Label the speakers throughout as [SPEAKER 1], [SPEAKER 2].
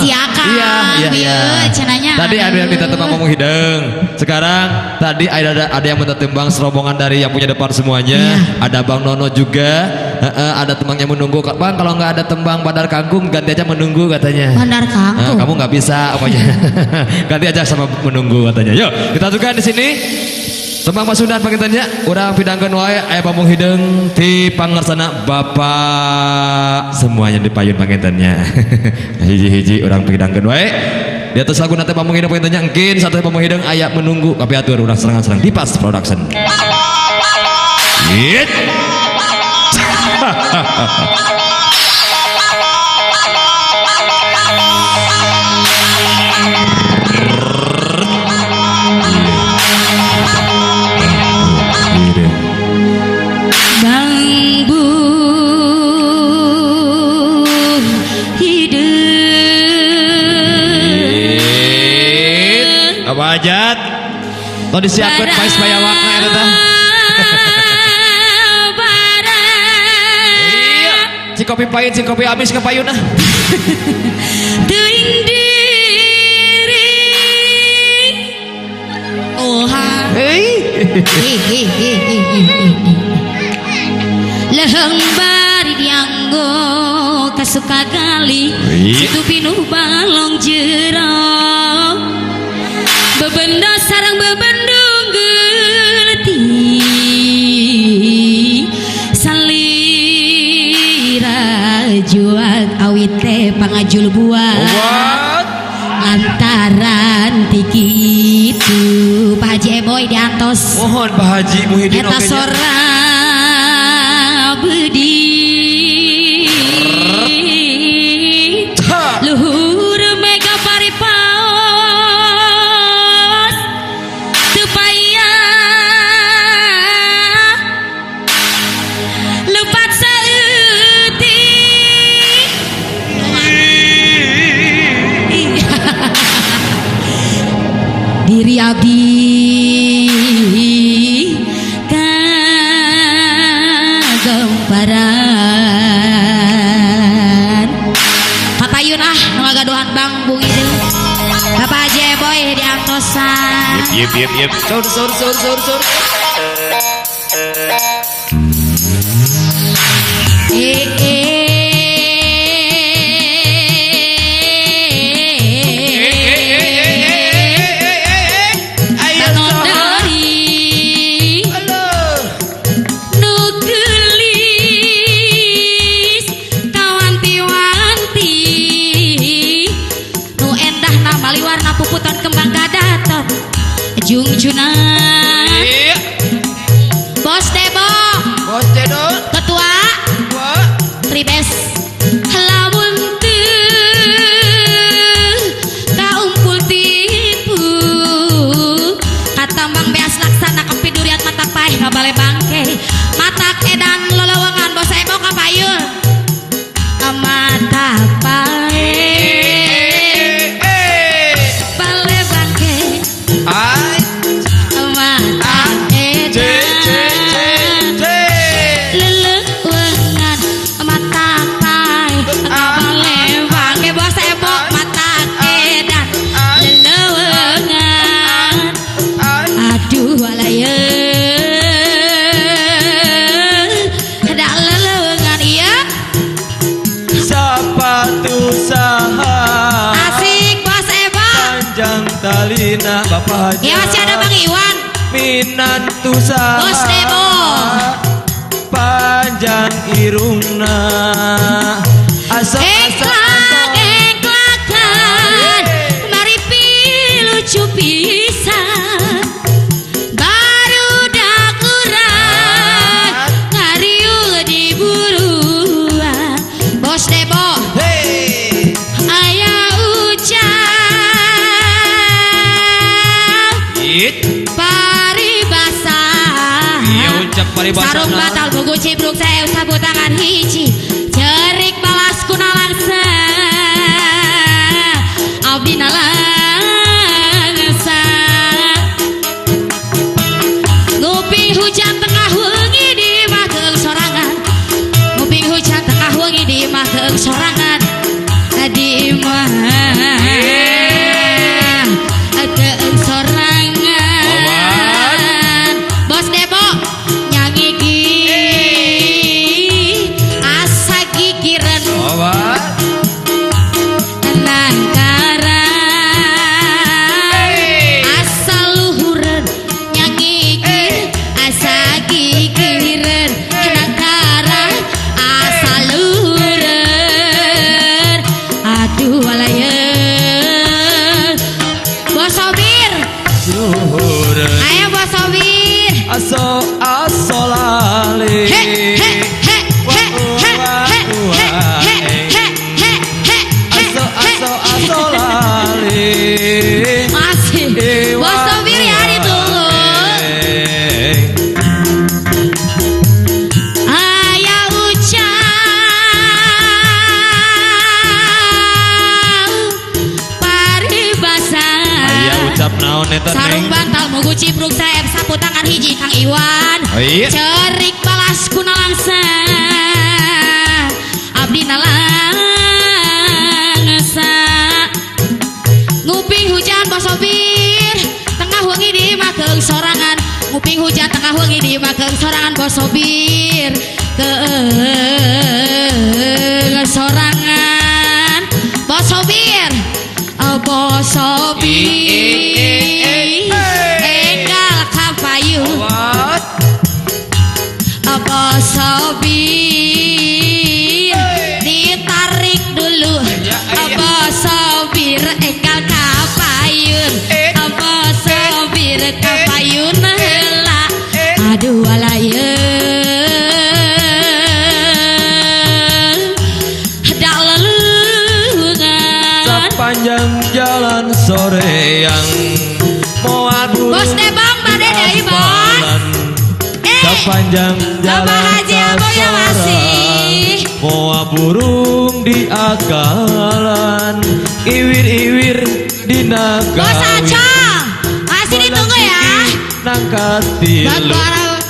[SPEAKER 1] sia Kang.
[SPEAKER 2] Iya.
[SPEAKER 1] Cenanya.
[SPEAKER 2] Tadi ada yang minta tembang Pamung Hideng. Sekarang tadi ada yang minta tembang serombongan dari yang punya depan semuanya.
[SPEAKER 1] Iya.
[SPEAKER 2] Ada Bang Nono juga. Ada tembangnya menunggu. Bang, kalau nggak ada tembang Bandar Kangkung ganti aja menunggu katanya.
[SPEAKER 1] Bandar Kangkung.
[SPEAKER 2] Kamu nggak bisa apanya. Ganti aja sama menunggu katanya. Yuk, kita tukan di sini. Tembang Pasundan pangitannya urang pidangkeun wae aya Pamung Hideng ti pangersana Bapak semuanya dipayun pangitannya. Hiji-hiji urang pidangkeun wae. Di atas lagu nate Pamung Hideng pangitannya engkin satu Pamung Hideng aya menunggu tapi atur urang serangan-serang Dipas Production. Yit. Wajat tau disiapkan pais bayawakna eta teh. Iya, si kopi pahit si kopi amis ke payuna.
[SPEAKER 1] Teuing diri. Oha. Leheng bari dianggo kasuka kali. Situ pinuh balong jero. Bebenda sarang bebendung geleti salira jual awit teh pangajul buah lantaran tikitu Pak Haji Eboy diantos
[SPEAKER 2] mohon Pak Haji Muhyiddin
[SPEAKER 1] eta sora beudi luhur mega paripaos tepaya lepat seutik diri abdi kagemparan papayun nu ngagaduhan Bang Bung Ideng Bapak Haji Eboy diangtosan
[SPEAKER 2] yep sur
[SPEAKER 1] puputan kembang kadaton jungjunan Bos Debo ketua Tribes lamun teu kaumpul tipu katambang beas laksana kepidurian mata paeh ngabale bangke matak edan lolowangan Bos Debo kapayul mata paeh
[SPEAKER 2] Talina Bapak Haji
[SPEAKER 1] ya masih ada Bang Iwan
[SPEAKER 2] Minantu saha
[SPEAKER 1] Bos Debo
[SPEAKER 2] panjang irungna
[SPEAKER 1] eklakan mari pilucu pisan baru dak urang ngariung di buruan Bos Debo sarung batal buku cibruk saya sabu tangan hiji cerik balas kuna langsa abdi nalangsa nguping hujan tengah wengi di mah teung sorangan nguping hujan tengah wengi di mah teung sorangan di mah cipruk saeb sapu tangan hiji Kang Iwan.
[SPEAKER 2] Oh, iya.
[SPEAKER 1] Cerik balas kuna langsa abdi nalangsa nguping hujan bos sopir tengah wengi di makeung sorangan nguping hujan tengah wengi di makeung sorangan bos sopir keung sorangan bos sopir bos sopir enggal kapayun bos sopir ditarik dulu bos sopir enggal kapayun bos sopir kapayun heula aduh walayeun dak lelungan
[SPEAKER 2] sepanjang jalan sore yang moal burung
[SPEAKER 1] bos Debang bade deui bos
[SPEAKER 2] sepanjang jalan
[SPEAKER 1] Bapak Haji Abo ya masih
[SPEAKER 2] moal burung di akalan iwir-iwir di
[SPEAKER 1] bos
[SPEAKER 2] nagawi
[SPEAKER 1] Acong masih ditunggu ya
[SPEAKER 2] nangkat tilu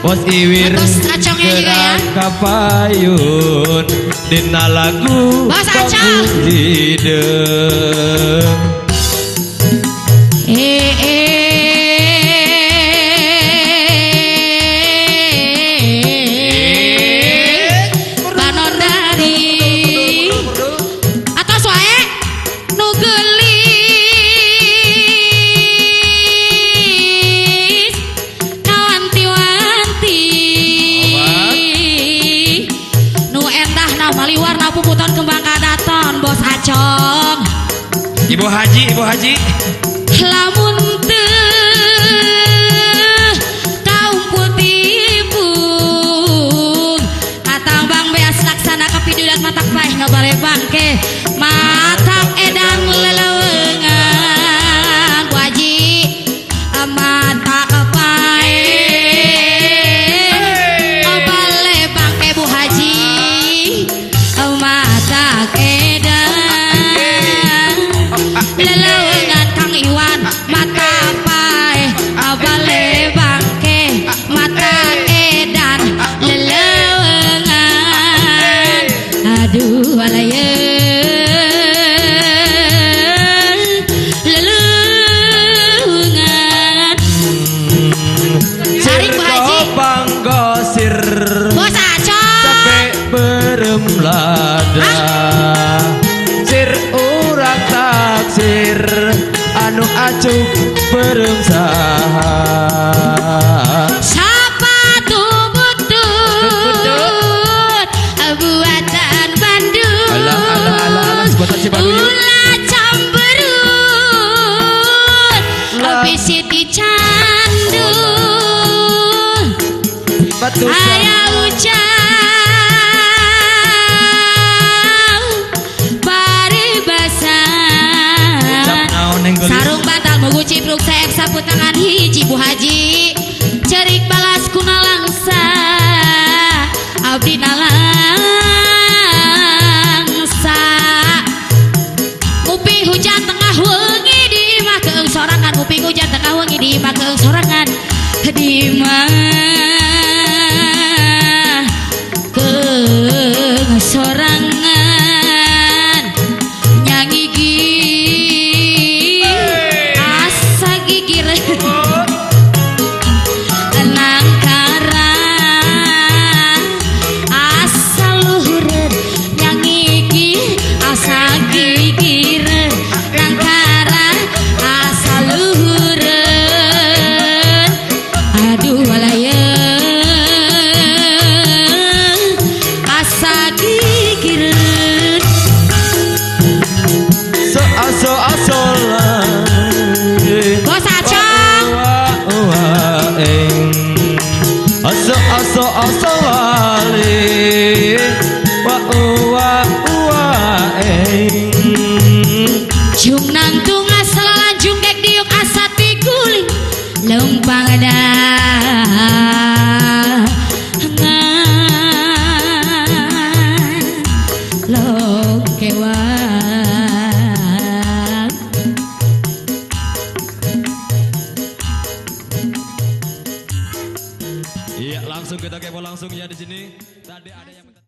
[SPEAKER 2] bos iwir
[SPEAKER 1] Bos Acongnya juga ya.
[SPEAKER 2] gerak kapayun dina lagu
[SPEAKER 1] Bos Acong.
[SPEAKER 2] pangujideng
[SPEAKER 1] banon dari atas wae nu geulis kawanti-wanti nu endah na maliwar na puputon kembang kadaton bos Acong
[SPEAKER 2] Ibu Haji
[SPEAKER 1] lamun teu kaum putih pun katambang beas laksana kapidulat matak paeh ngabale bangke matak edan lelewengan Bu Haji matak paeh ngabale bangke Bu Haji matak edan lelewengan Kang Iwan mata paeh abale bangke mata edan lelewengan aduh walayeun lelewengan saring Bu Haji
[SPEAKER 2] panggosir
[SPEAKER 1] bos Acong
[SPEAKER 2] capek berem lada sir urang taksir anu acuk berem saha
[SPEAKER 1] sapatu butut buatan Bandung
[SPEAKER 2] alah buatan si Bandung yuk.
[SPEAKER 1] ulah camberut bisi dicandu
[SPEAKER 2] batu
[SPEAKER 1] aya ujang paribasan
[SPEAKER 2] naon yang gelis
[SPEAKER 1] sarung bantal mugu cipruk saeb sapu tangan hiji Bu Haji cerik balas kuna langsa abdi nalangsa uping hujan tengah wengi di imah keung sorangan uping hujan tengah wengi di imah keung sorangan di imah keung sorangan nyanyi asa gigir nangkara asa luhureun nyanyi asa gigir nangkara asa luhureun aduh walayeun asa gigireun
[SPEAKER 2] so-asolan
[SPEAKER 1] bos Acong
[SPEAKER 2] aso wali
[SPEAKER 1] jung nangtung asa lalanjung dek diuk asa tiguling lempang lo kewan
[SPEAKER 2] Iya, langsung kita kepo langsung ya di sini. Tadi ada yang minta